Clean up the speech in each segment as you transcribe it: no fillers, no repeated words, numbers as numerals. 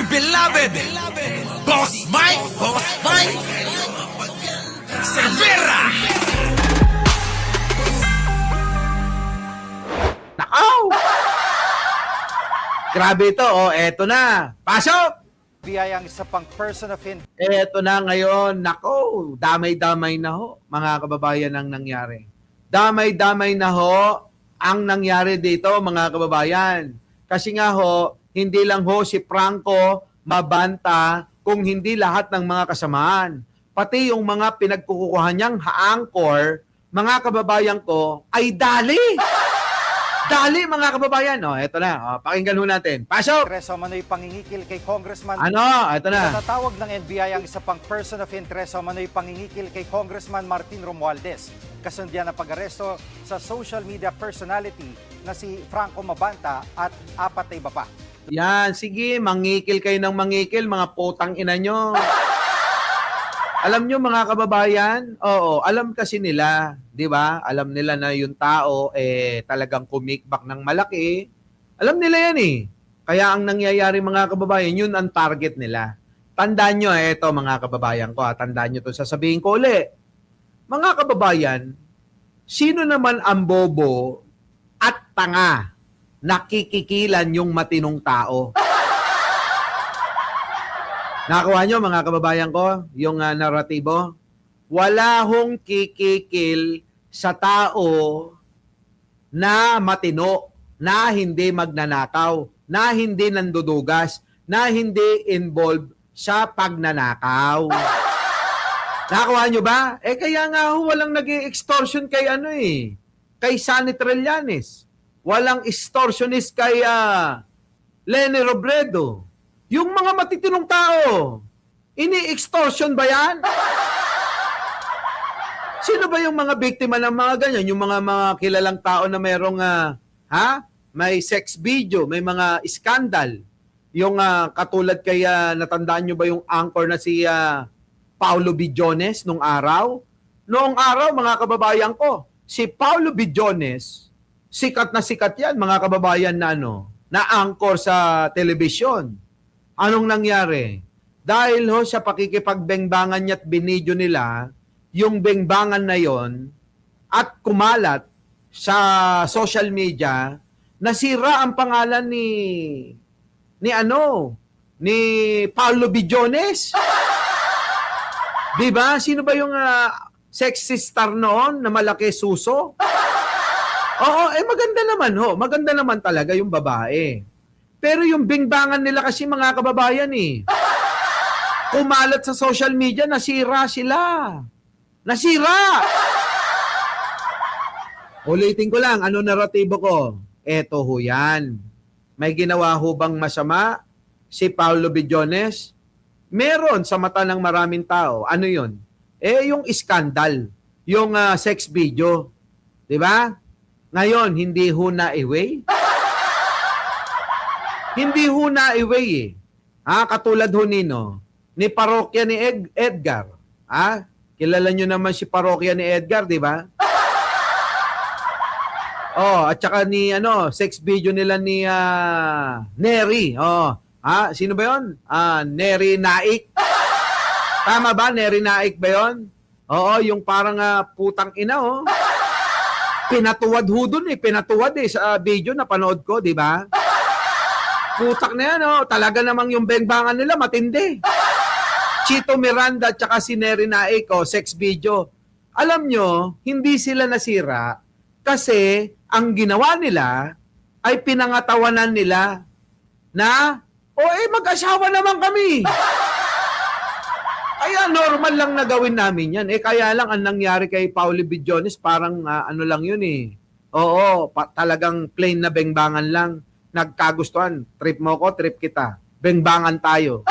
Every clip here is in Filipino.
beloved Boss Mike Cervera. Nakaw! Grabe ito, eto na. Pasok! FBI ang isa pang person of interest Eto na ngayon. Nako, damay-damay na ho, mga kababayan ang nangyari. Damay-damay na ho ang nangyari dito, mga kababayan. Kasi nga ho, hindi lang ho si Franco mabanta kung hindi lahat ng mga kasamaan. Pati yung mga pinagkukuha niyang haangkor, mga kababayan ko, ay dali! Dali, mga kababayan. Eto na. Pakinggan ho natin. Pasok! o manoy pangingikil kay Congressman. Eto na. Natatawag ng NBI ang isa pang person of interest o manoy pangingikil kay Congressman Martin Romualdez. Kasundian ng pag-aresto sa social media personality na si Franco Mabanta at 4 na iba pa. Yan, sige, mangikil kayo ng mangikil, mga putang ina nyo. Alam nyo, mga kababayan, alam kasi nila, di ba? Alam nila na yung tao talagang kumikbak ng malaki. Alam nila yan eh. Kaya ang nangyayari, mga kababayan, yun ang target nila. Tandaan nyo, eto mga kababayan ko, tandaan nyo ito, sasabihin ko ulit. Mga kababayan, sino naman ang bobo at tanga nakikikilan yung matinong tao? Nakakuha nyo, mga kababayan ko, yung naratibo? Wala hong kikikil sa tao na matino, na hindi magnanakaw, na hindi nandudugas, na hindi involved sa pagnanakaw. Nakakuha nyo ba? Kaya nga ho, walang nag-extortion kay kay Sonny Trillanes. Walang extortionist kay Leni Robredo. Yung mga matitinong tao, ini-extortion ba yan? Sino ba yung mga biktima ng mga ganyan? Yung mga kilalang tao na merong, may sex video, may mga skandal. Yung katulad kaya natandaan nyo ba yung anchor na si Paulo Billones nung araw? Noong araw, mga kababayan ko, si Paulo Billones, sikat na sikat yan, mga kababayan na anchor sa telebisyon. Anong nangyari? Dahil ho sa pakikipagbengbangan niya at binidyo nila, yung bengbangan na yon at kumalat sa social media, nasira ang pangalan ni Paulo Billones. Diba? Sino ba yung sexy star noon na malaki suso? Oo, maganda naman ho. Maganda naman talaga yung babae. Pero yung bingbangan nila kasi, mga kababayan kumalat sa social media, nasira sila. Nasira! Ulitin ko lang, ano naratibo ko? Eto ho yan. May ginawa ho bang masama si Paulo Billones? Meron sa mata ng maraming tao. Ano yun? Yung skandal. Yung sex video. Diba? Ngayon, hindi ho na-away? Hindi ho na-away katulad ho ni parokya ni Edgar. Kilala nyo naman si parokya ni Edgar, di ba? At saka ni sex video nila ni Neri. Sino ba 'yon? Neri Naik. Tama ba? Neri Naik ba 'yon? Oo, yung parang putang ina Pinatuwad ho dun pinatuwad sa video na panood ko, di ba? Putak na yan, talaga namang yung bengbangan nila matindi. Chito Miranda at saka si Neri Naik, sex video. Alam nyo, hindi sila nasira kasi ang ginawa nila ay pinangatawanan nila na, mag-asawa naman kami. Kaya normal lang na gawin namin yan. Kaya lang ang nangyari kay Paulo Billones, parang lang yun talagang plain na bengbangan lang. Nagkagustuhan, trip mo ko, trip kita. Bengbangan tayo.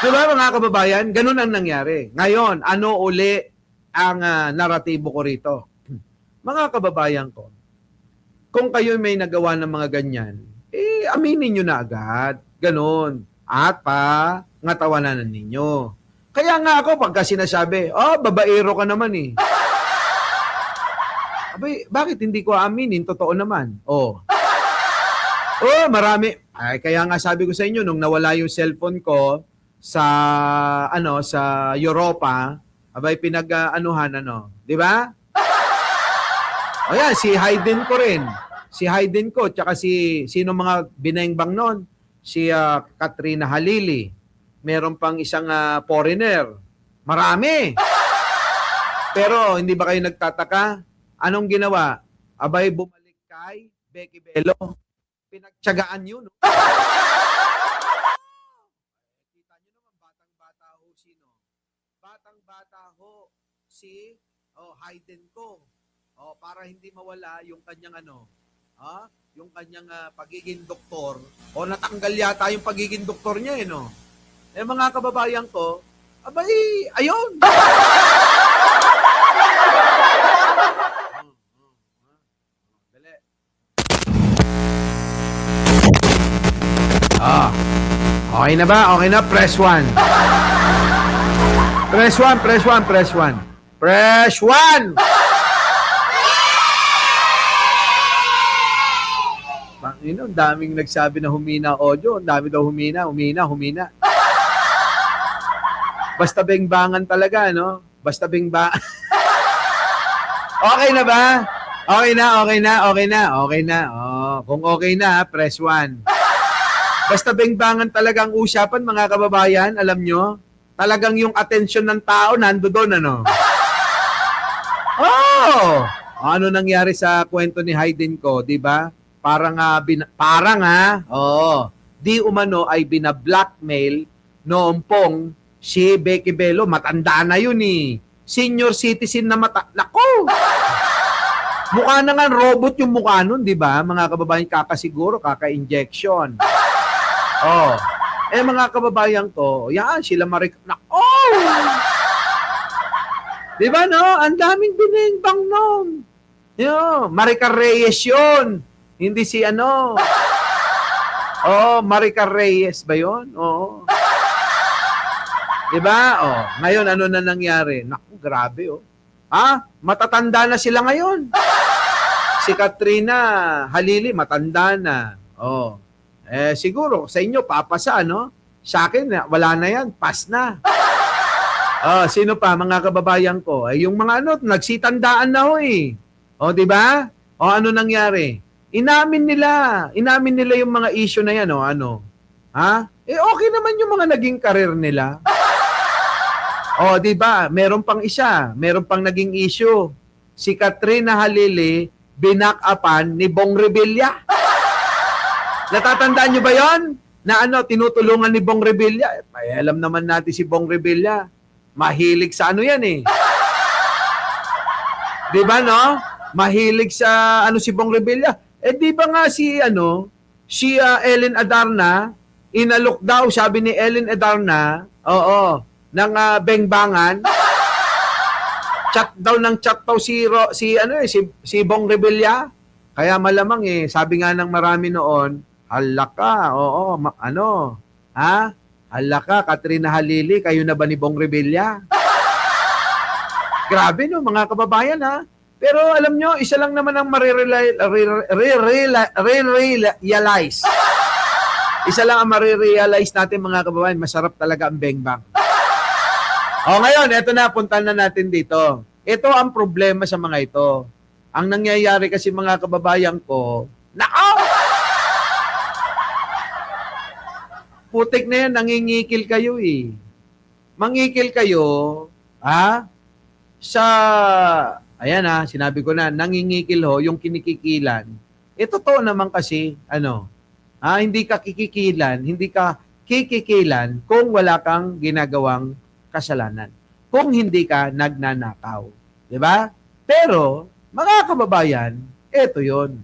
Diba mga kababayan? Ganun ang nangyari. Ngayon, ano uli ang naratibo ko rito? Mga kababayan ko, kung kayo may nagawa ng mga ganyan, aminin nyo na agad. Ganun. At ngatawanan ninyo. Kaya nga ako, pagka sinasabi, babaero ka naman Abay, bakit hindi ko aminin? Totoo naman. Oh, marami. Ay, kaya nga sabi ko sa inyo, nung nawala yung cellphone ko sa, sa Europa, abay pinag-anuhan, di ba? O yan, si Hayden ko rin. Si Hayden ko, tsaka sino mga binengbang nun? Si Katrina Halili. Meron pang isang foreigner. Marami. Pero hindi ba kayo nagtataka? Anong ginawa? Abay bumalik kay Becky Bello. Pinagtyagaan yun. No? Kita nyo naman, batang-bata ho sino? Batang-bata ho si Hayden ko. Para hindi mawala yung kanyang yung kanyang pagiging doktor. Natanggal yata yung pagiging doktor niya no. Mga kababayan ko, abay, ayun. Dali. Okay na ba? Okay na? Press 1. Press 1, press 1, press 1. Press 1! Ang daming nagsabi na humina audio. Ang dami daw humina. Basta bengbangan talaga, no? Basta bengbangan. Okay na ba? Okay na. Kung okay na, press 1. Basta bengbangan talaga ang usapan, mga kababayan. Alam nyo? Talagang yung atensyon ng tao nando doon, Ano nangyari sa kwento ni Hayden ko, di ba? Di umano ay bina-blackmail noong pong si Becky Bello. Matanda na yun Senior citizen na Nako! Mukha na nga robot yung mukha nun, di ba? Mga kababayan, kakasiguro, kaka-injection. Mga kababayan ko, yan, sila Nako! Di ba, no? Ang daming biningbang nun. Maricar Reyes yun. Hindi si Maricar Reyes ba yun? Diba? Ngayon, ano na nangyari? Naku, grabe, matatanda na sila ngayon. Si Katrina Halili, matanda na. Siguro, sa inyo, papasa, Sa akin, wala na yan. Pass na. Sino pa, mga kababayan ko? Yung mga nagsitandaan na diba? Ano nangyari? Inamin nila yung mga issue na yan, okay naman yung mga naging karir nila. Di ba? Meron pang naging issue. Si Katrina Halili, binak-upan ni Bong Revilla. Natatandaan nyo ba yon? Na tinutulungan ni Bong Revilla. Alam naman natin si Bong Revilla. Mahilig sa yan Di ba, no? Mahilig sa si Bong Revilla. Di ba nga si Ellen Adarna, inalok daw, sabi ni Ellen Adarna, ng bengbangan. Chat daw si Bong Revilla. Kaya malamang sabi nga ng marami noon, hala ka, hala ka, Katrina Halili, kayo na ba ni Bong Revilla? Grabe no, mga kababayan Pero alam nyo, isa lang naman ang marirealize. Isa lang ang marirealize natin, mga kababayan, masarap talaga ang bengbang. Ngayon, eto na, punta na natin dito. Ito ang problema sa mga ito. Ang nangyayari kasi, mga kababayan ko, putik na yan, nangingikil kayo Mangikil kayo, ayan sinabi ko na, nangingikil yung kinikikilan. Totoo naman kasi, hindi ka kikikilan, hindi ka kikikilan kung wala kang ginagawang kasalanan. Kung hindi ka nagnanakaw. Di ba? Pero, mga kababayan, ito yun.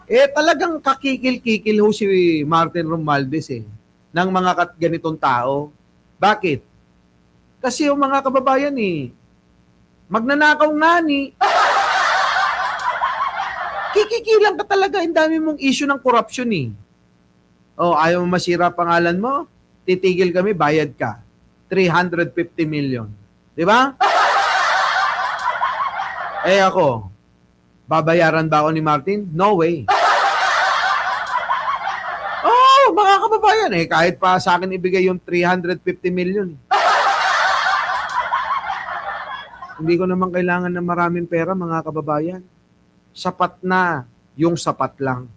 Talagang kakikil-kikil si Martin Romualdez ng mga ganitong tao. Bakit? Kasi yung mga kababayan magnanakaw nga kikikilang ka talaga. Ang dami mong issue ng corruption ayaw mo masira pangalan mo? Titigil kami, bayad ka. 350 million. Di ba? Ako, Babayaran ba ako ni Martin? No way. Oh, mga kababayan kahit pa sa akin ibigay yung 350 million. Hindi ko naman kailangan ng maraming pera, mga kababayan. Sapat na yung sapat lang.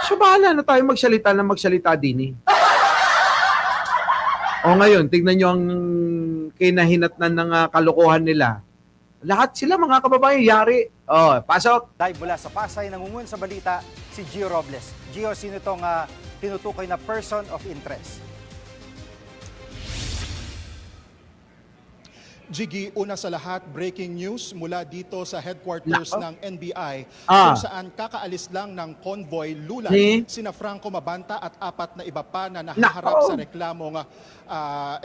So, bahala na tayo magsalita din O ngayon, tignan nyo ang kinahinatnan ng kalokohan nila. Lahat sila, mga kababayan, yari. Pasok. Live mula sa Pasay, nangungun sa balita si Gio Robles. Gio, sino itong tinutukoy na person of interest? Jiggy, una sa lahat, breaking news mula dito sa headquarters ng NBI kung saan kakaalis lang ng convoy lulan sina Franco Mabanta at 4 na iba pa na nahaharap sa reklamong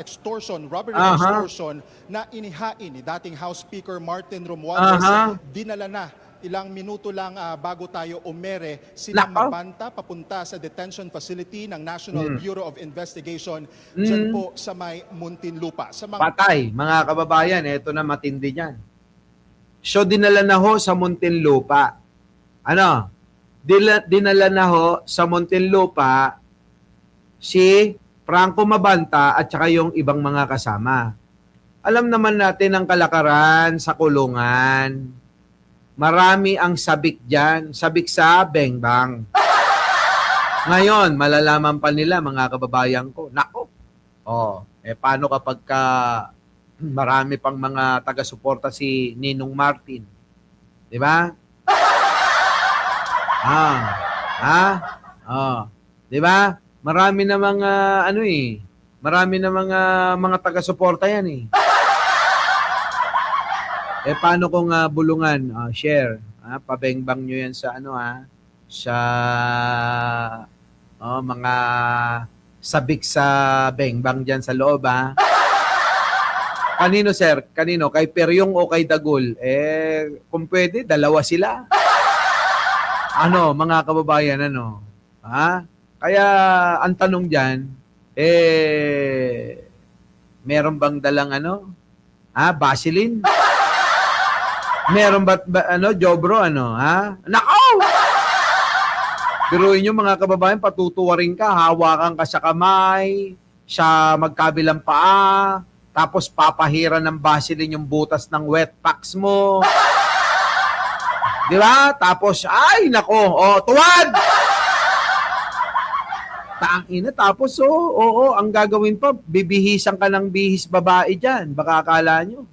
extortion, robbery extortion na inihain ni dating House Speaker Martin Romualdez. Dinala na ilang minuto lang bago tayo umere sina Mabanta papunta sa detention facility ng National Bureau of Investigation dyan po sa may Muntinlupa. Sa mga Patay, mga kababayan, eto na matindi niyan. So, dinala na ho sa Muntinlupa. Dinala na ho sa Muntinlupa si Franco Mabanta at saka yung ibang mga kasama. Alam naman natin ang kalakaran sa kulungan. Marami ang sabik dyan. Sabik sa bengbang. Ngayon, malalaman pa nila, mga kababayan ko. Nako! Paano kapag marami pang mga taga-suporta si Ninong Martin? Di ba? Di ba? Marami na mga, marami na mga taga-suporta yan paano kung bulungan? Share. Pabengbang nyo yan sa sa mga sabik sa bengbang dyan sa loob, Kanino, sir? Kanino? Kay Peryong o kay Dagul? Kung pwede, dalawa sila. Mga kababayan, Kaya, ang tanong dyan, meron bang dalang Vaseline? Meron ba Jobro, Nako! Biruin nyo, mga kababayan, patutuwarin ka, hawakan ka sa kamay, sa magkabilang paa, tapos papahiran ng Vaseline yung butas ng wet packs mo. Di ba? Tapos, ay, nako, tuwad! Tangina, tapos, ang gagawin pa, bibihisan ka ng bihis babae dyan. Baka akala nyo.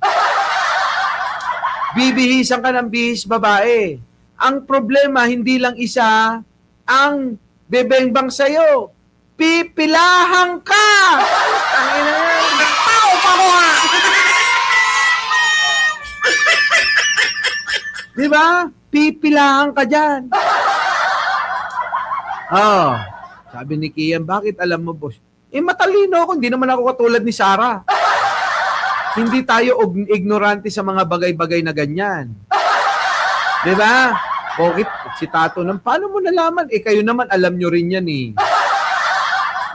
Bibihisan ka ng bihis babae. Ang problema, hindi lang isa ang bebengbang sa'yo. Pipilahan ka! Tangina yan. Tao pa ko ha! Di ba? Pipilahan ka dyan. Sabi ni Kian, bakit alam mo, boss? Matalino ako. Hindi naman ako katulad ni Sarah. Hindi tayo ignorante sa mga bagay-bagay na ganyan. Di ba? Bakit? Si Tato, paano mo nalaman? Kayo naman, alam nyo rin yan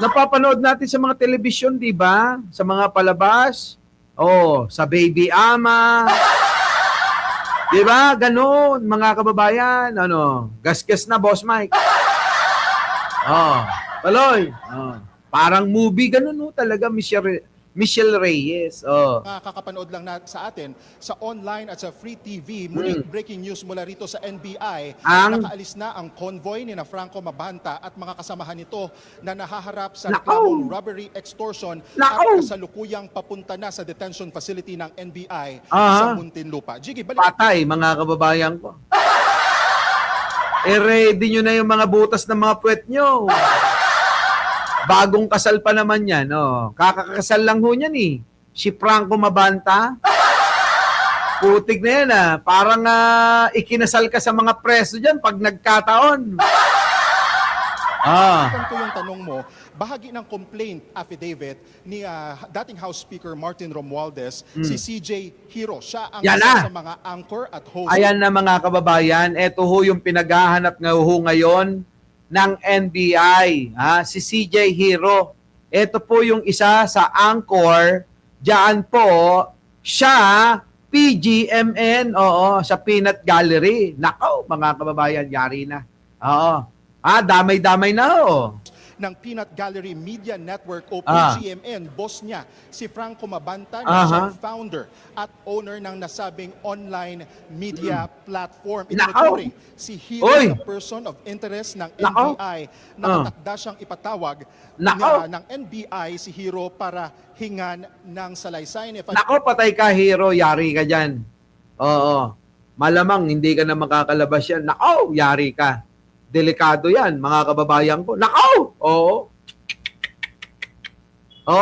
Napapanood natin sa mga telebisyon, di ba? Sa mga palabas. Sa Baby Ama. Di ba? Ganon, mga kababayan. Gas-gas na, Boss Mike. Tuloy. Parang movie, ganon talaga, Michelle Reyes. Kakapanood lang sa atin sa online at sa Free TV. Muling breaking news mula rito sa NBI. Nakaalis na ang convoy ni Franco Mabanta at mga kasamahan nito na nahaharap sa reklamong robbery extortion at kasalukuyang papunta na sa detention facility ng NBI sa Muntinlupa. Jiggy, Patay, mga kababayan ko. Ready nyo na yung mga butas ng mga puwet nyo. Bagong kasal pa naman yan. Kakakasal lang ho niyan Si Franco Mabanta. Putik na yan Parang ikinasal ka sa mga preso dyan pag nagkataon. Ganito yung tanong mo, bahagi ng complaint affidavit ni dating House Speaker Martin Romualdez, si CJ Hiro. Siya ang isa sa mga anchor at host. Ayan na, mga kababayan. Ito ho yung pinaghahanap ngayon ng NBI, si CJ Hiro. Ito po yung isa sa anchor, diyan po, siya PGMN, oo, sa Peanut Gallery. Nako, mga kababayan, yari na. Oo. Damay-damay na, oh. ng Peanut Gallery Media Network o Ah. PGMN. Boss niya, si Franco Mabanta, na siyang Aha. founder at owner ng nasabing online media platform. Nako! Itinuturing si Hero Oy! na person of interest ng Nako! NBI na Ah. matakda siyang ipatawag Nako! ng NBI si Hero para hingan ng salaysay. If Nako, patay ka, Hero. Yari ka dyan. Oo. Malamang hindi ka na makakalabas yan. Nako, yari ka. Delikado yan, mga kababayan ko. Nako! Oo.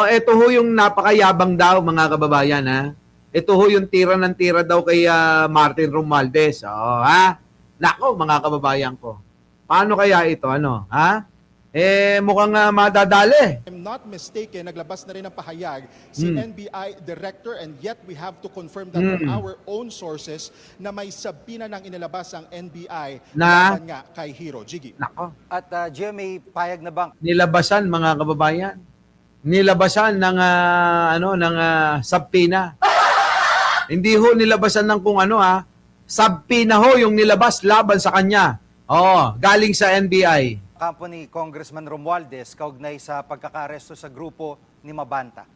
Ito ho yung napakayabang daw, mga kababayan, ha? Ito ho yung tira ng tira daw kay Martin Romualdez. Ha? Nako, mga kababayan ko. Paano kaya ito, ano? Ha? Mukhang madadali. I'm not mistaken, naglabas na rin ng pahayag si NBI Director, and yet we have to confirm that from our own sources na may sabina ng inilabas ang NBI Na? laban nga kay Hero. Jiggy. Nako. At Gio, may payag na bang Nilabasan, mga kababayan. Nilabasan ng subpoena. Hindi ho nilabasan ng kung ano, ha. Subpoena ho yung nilabas laban sa kanya. Galing sa NBI. kampo ni Congressman Romualdez kaugnay sa pagkakaaresto sa grupo ni Mabanta?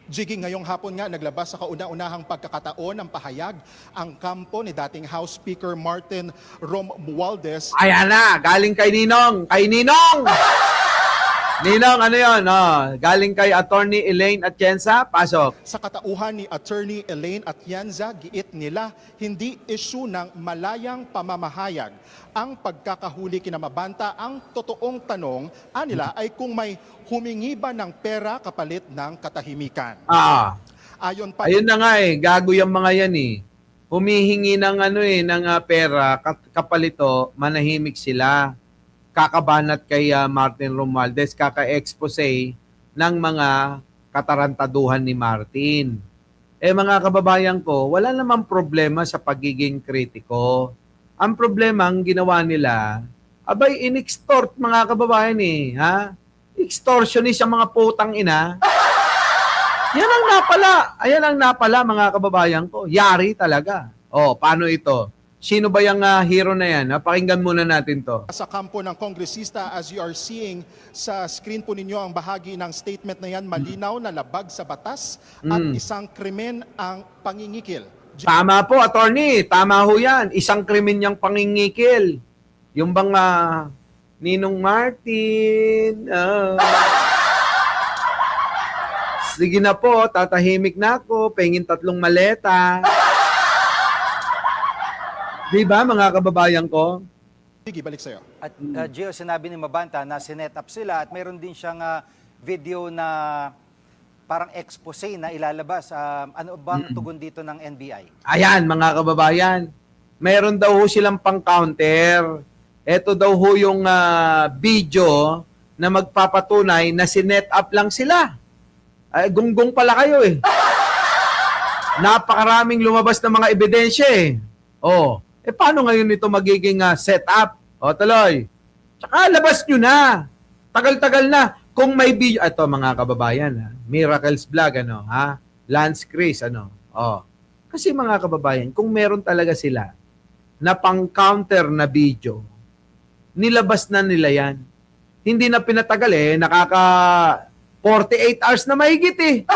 Jiggy, ngayong hapon nga naglabas sa kauna-unahang pagkakataon ng pahayag ang kampo ni dating House Speaker Martin Romualdez. Ayan na, galing kay Ninong. Kay Ninong! Ninong, ano yun? Galing kay Attorney Elaine Atienza. Pasok. Sa katauhan ni Attorney Elaine Atienza, giit nila hindi issue ng malayang pamamahayag ang pagkakahuli kina Mabanta. Ang totoong tanong anila ay kung may humingi ba ng pera kapalit ng katahimikan. Ayon pa Ayun na nga gago yung mga yan Humihingi ng ng pera, kapalito, manahimik sila. Kakabanat kay Martin Romualdez, kaka-expose ng mga katarantaduhan ni Martin. Mga kababayan ko, wala namang problema sa pagiging kritiko. Ang problema, ang ginawa nila, abay, in-extort mga kababayan ha? Extortionist ang mga putang ina. Yan ang napala. Ayan ang napala mga kababayan ko. Yari talaga. Paano ito? Sino ba yung hero na yan? Pakinggan muna natin to. sa kampo ng kongresista, as you are seeing sa screen po ninyo ang bahagi ng statement na yan, malinaw na labag sa batas at isang krimen ang pangingikil. Tama po, attorney. Tama ho yan. Isang krimen niyang pangingikil. Yung bang Ninong Martin. Sige na po, tatahimik na ako. Pengin 3 maleta. Di ba mga kababayan ko? Sige, balik sa'yo. At Gio, sinabi ni Mabanta na sinet up sila at mayroon din siyang video na parang expose na ilalabas. Ano bang tugon dito ng NBI? Ayan mga kababayan. Meron daw ho silang pang-counter. Ito daw ho yung video na magpapatunay na sinet up lang sila. Gunggong pala kayo Napakaraming lumabas na mga ebidensya paano ngayon ito magiging setup? Tuloy. Tsaka labas nyo na. Tagal-tagal na. Kung may video, ito mga kababayan, Miracles Vlog, Lance Chris, Kasi mga kababayan, kung meron talaga sila na pang-counter na video, nilabas na nila yan. Hindi na pinatagal nakaka 48 hours na mahigit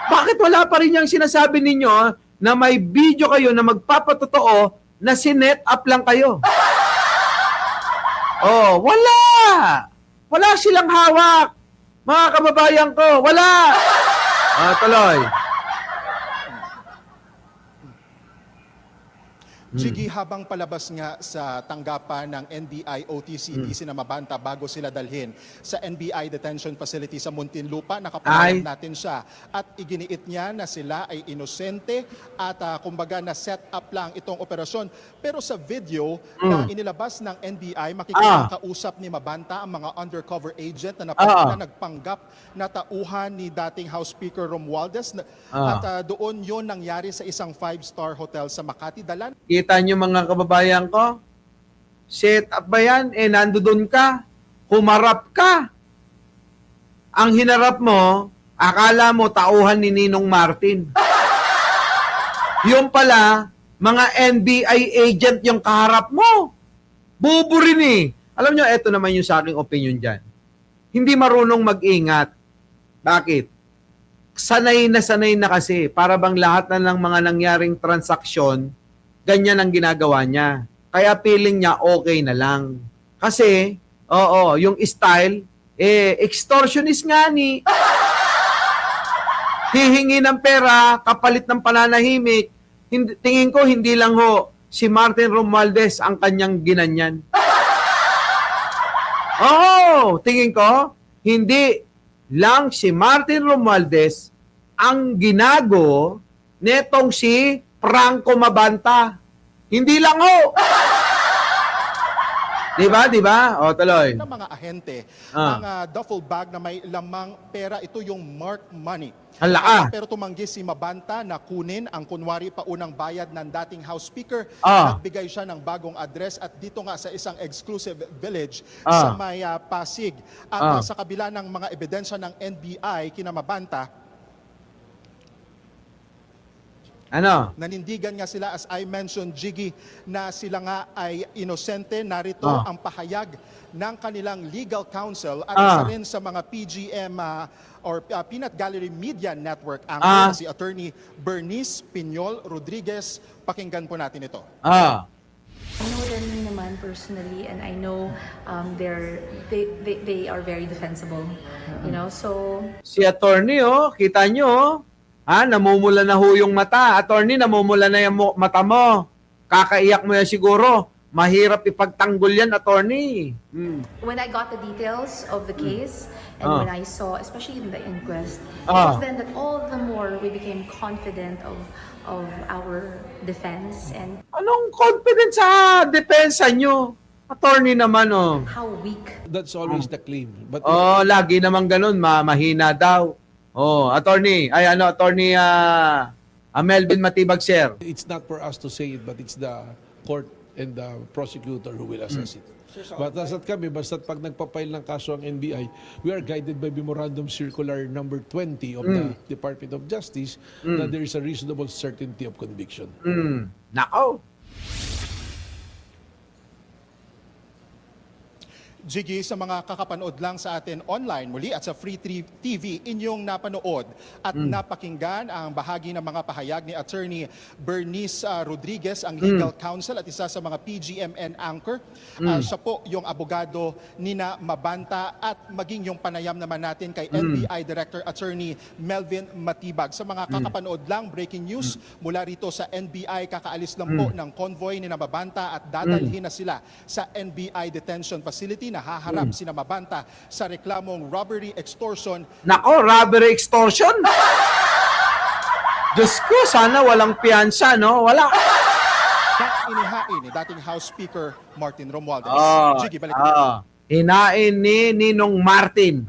Bakit wala pa rin yung sinasabi ninyo na may video kayo na magpapatotoo na sinet up lang kayo? Wala! Wala silang hawak. Mga kababayan ko, wala! Tuloy. Jiggy, habang palabas nga sa tanggapan ng NBI OTCD na Mabanta bago sila dalhin sa NBI detention facility sa Muntinlupa, nakapanood natin siya at iginiit niya na sila ay inosente at kumbaga na set up lang itong operasyon. Pero sa video na inilabas ng NBI, makikita kausap ni Mabanta ang mga undercover agent na nagpanggap na tauhan ni dating House Speaker Romualdez at doon yon nangyari sa isang 5-star hotel sa Makati. Dalan Kita nyo mga kababayan ko? Set up ba yan? Nandoon ka. Humarap ka. ang hinarap mo, akala mo tauhan ni Ninong Martin. Yung pala, mga NBI agent yung kaharap mo. Bubo rin eh. Alam nyo, eto naman yung sa aking opinion dyan. Hindi marunong mag-ingat. Bakit? Sanay na kasi. Para bang lahat na ng mga nangyaring transaksyon, ganyan ang ginagawa niya. Kaya feeling niya okay na lang. Kasi, yung style, extortionist nga ni. Hihingi ng pera, kapalit ng pananahimik. Tingin ko, hindi lang si Martin Romualdez ang kanyang ginanyan. Tingin ko, hindi lang si Martin Romualdez ang ginago netong si Franco Mabanta. Hindi lang Diba? Tuloy. Ng mga ahente, ang duffel bag na may lamang pera, ito yung marked money. Hala. Pero tumanggi si Mabanta na kunin ang kunwari paunang bayad ng dating House Speaker. Nagbigay siya ng bagong address at dito nga sa isang exclusive village sa may Pasig. At sa kabila ng mga ebidensya ng NBI kina Mabanta, nanindigan nga sila, as I mentioned, Jiggy, na sila nga ay inosente. Narito ang pahayag ng kanilang legal counsel at isa rin sa mga PGM or Peanut Gallery Media Network anchor si Attorney Bernice Piñol Rodriguez. Pakinggan po natin ito. I know them naman personally, and I know they are very defensible, you know. So Si attorney, kita nyo, namumula na yung mata. Attorney, namumula na yung mata mo. Kakaiyak mo yan siguro. Mahirap ipagtanggol yan, attorney. when I got the details of the case, and when I saw, especially in the inquest, it was then that all the more we became confident of our defense and Anong confidence sa depensa nyo? Attorney naman, how weak. That's always the claim. But lagi naman ganun, mahina daw. Attorney, attorney Melvin Matibag, sir. it's not for us to say it, but it's the court and the prosecutor who will assess it. But basta't kami, basta't pag nagpapail ng kaso ang NBI, we are guided by Memorandum Circular number 20 of the Department of Justice that there is a reasonable certainty of conviction. Nako. Jiggy, sa mga kakapanood lang sa atin online muli at sa Free TV, inyong napanood at napakinggan ang bahagi ng mga pahayag ni Attorney Bernice Rodriguez, ang legal counsel at isa sa mga PGMN anchor. Siya po yung abogado ni na Mabanta at maging yung panayam naman natin kay NBI Director Attorney Melvin Matibag. Sa mga kakapanood lang, breaking news mula rito sa NBI, kakaalis lang po ng convoy ni na Mabanta at dadalhin na sila sa NBI Detention Facility. Haharap sina Mabanta sa reklamong robbery, extortion. Nako, robbery, extortion? Diyos ko, sana walang piyansa, no? Wala. Na inihain ni dating House Speaker Martin Romualdez. Jiggy, balik. Hinain ni Ninong Martin.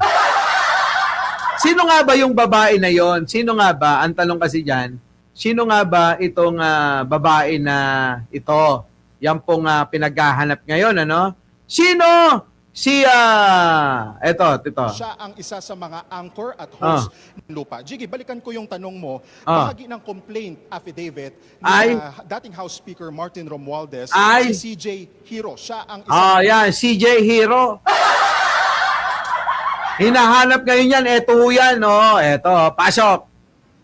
Sino nga ba yung babae na yon? Sino nga ba? Ang tanong kasi dyan, sino nga ba itong babae na ito? Yan pong pinaghahanap ngayon, ano? Sino? Ito. Siya ang isa sa mga anchor at host ng Lupa. Jiggy, balikan ko yung tanong mo. Bahagi ng complaint affidavit ni dating House Speaker Martin Romualdez, si CJ Hero. Siya ang isa. Yan, CJ Hero. Hinahanap ngayon yan. Ito yan, no? Ito, pasok.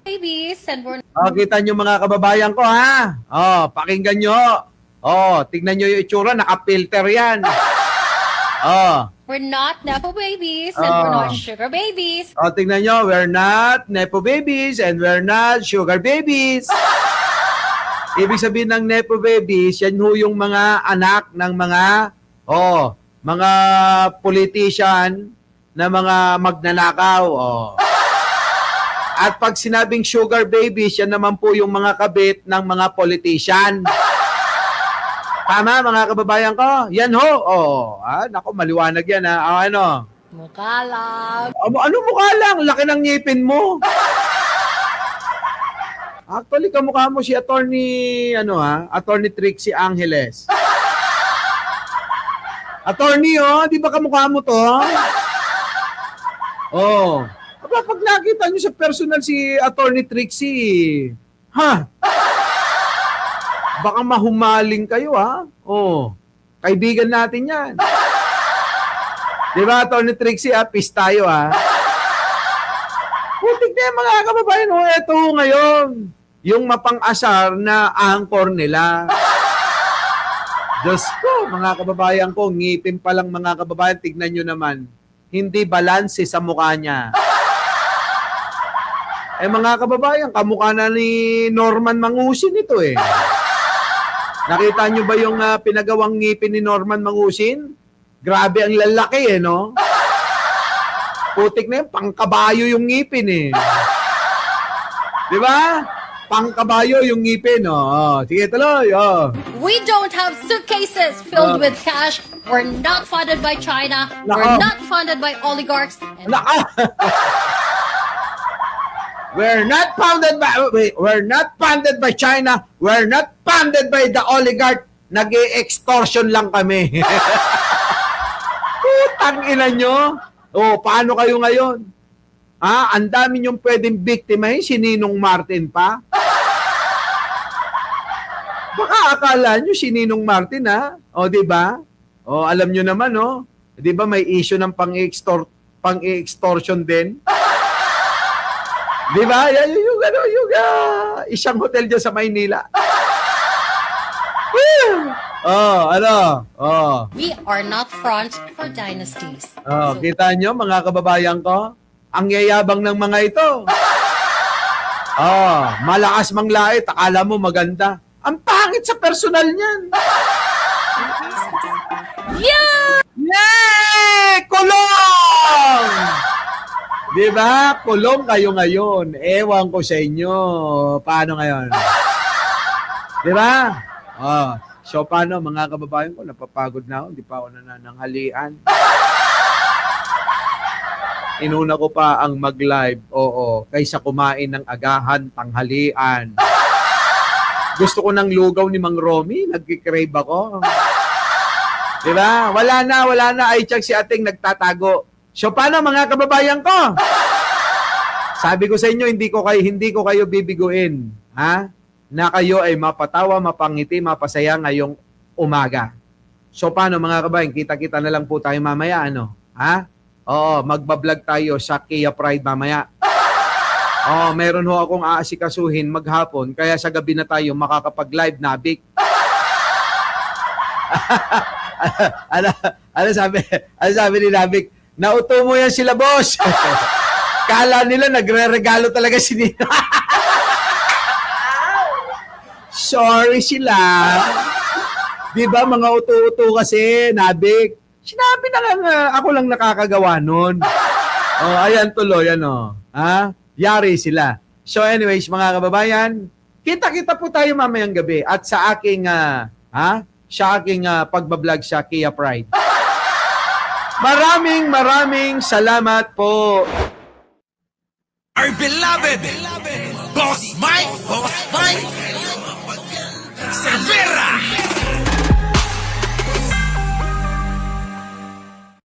Babies, and we're Kita nyo mga kababayan ko, ha? Pakinggan nyo. Tignan nyo yung itsura. Naka-filter yan. not Nepo babies, and we're not sugar babies. Tingnan nyo, we're not Nepo babies and we're not sugar babies. Ibig sabihin ng Nepo babies, yan ho yung mga anak ng mga politician na mga magnanakaw. At pag sinabing sugar babies, yan naman po yung mga kabit ng mga politician. Tama, mga kababayan ko? Yan ho. Naku, maliwanag yan, ha? Ano? Mukha lang. Ano mukha lang? Laki ng ngipin mo. Actually, kamukha mo si Attorney, Attorney Trixie Angeles. Attorney, di ba kamukha mo to? Oh. Aba, pag nakita nyo sa personal si Attorney Trixie, baka mahumaling kayo, ha? Oh. Kaibigan natin yan. Di ba, Attorney Trixie, peace tayo, ha? Putik na yan, mga kababayan. Ito ngayon, yung mapang-asar na anchor nila. Diyos ko, mga kababayan ko, ngipin pa lang mga kababayan, tignan nyo naman. Hindi balanse sa mukha niya. Mga kababayan, kamukha na ni Norman Mangusin ito eh. Nakita nyo ba yung pinagawang ngipin ni Norman Mangusin? Grabe ang lalaki no? Putik na yun, pangkabayo yung ngipin eh. Di ba? Pangkabayo yung ngipin, sige, tuloy, We don't have suitcases filled with cash. We're not funded by China. We're not funded by oligarchs. And We're not funded by China. We're not funded by the oligarch. Nag-e-extortion lang kami. Putang ina nyo. Paano kayo ngayon? Ang dami nyong pwedeng biktimahin, si Ninong Martin pa. Baka akala nyo si Ninong Martin, di ba? Alam nyo naman, di ba may issue ng pang-extortion din? Di ba? Yung isang hotel dyan sa Maynila. we are not front for dynasties. Kita nyo, mga kababayan ko? Ang yayabang ng mga ito. Malakas manglait, akala mo maganda. Ang pangit sa personal niyan. Yay! Kulong! Di ba? Kulong kayo ngayon. Ewan ko sa inyo. Paano ngayon? Di ba? So paano mga kababayan ko? Napapagod na ako. Hindi pa ako nanananghalian. Inuna ko pa ang mag-live. Kaysa kumain ng agahan, tanghalian. Gusto ko ng lugaw ni Mang Romy. Nagkikrave ako. Di ba? Wala na. Ay, check si ating nagtatago. So, paano mga kababayan ko? Sabi ko sa inyo, hindi ko kayo bibiguin. Na kayo ay mapatawa, mapangiti, mapasaya ngayong umaga. So, paano mga kababayan? Kita-kita na lang po tayo mamaya, magbablog tayo sa Kia Pride mamaya. Meron ho akong aasikasuhin maghapon, kaya sa gabi na tayo makakapag-live na big. Ano sabi ni Nabik? Nauto mo yan sila, boss. Kala nila nagre-regalo talaga si Nina. Sorry sila. Di ba mga uto-uto kasi, Nabik? Sinabi na lang, ako lang nakakagawa nun. Ayan tuloy, yari sila. So anyways, mga kababayan, kita-kita po tayo mamayang gabi at sa aking pagbablog sa Kia Pride. Maraming salamat po. Our beloved Boss Mike Cervera.